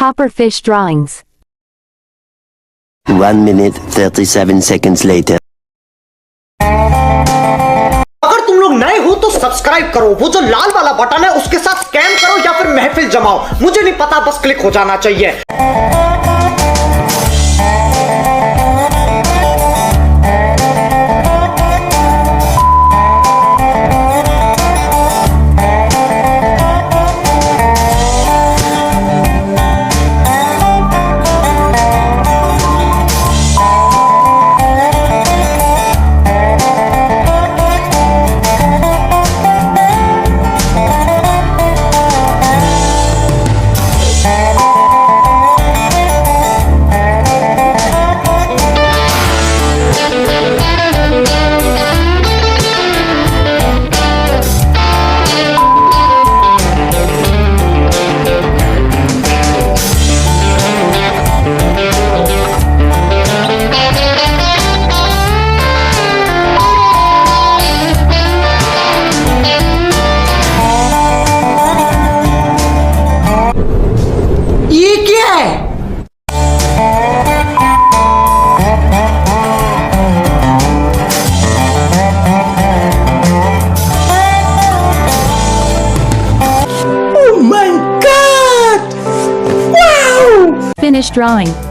Copperfish drawings. 1 minute 37 seconds later. अगर तुम लोग नए हो तो सब्सक्राइब करो, वो जो लाल वाला बटन है उसके साथ स्कैम करो या फिर महफिल जमाओ, मुझे नहीं पता, बस क्लिक हो जाना चाहिए। ये क्या है? Finished drawing.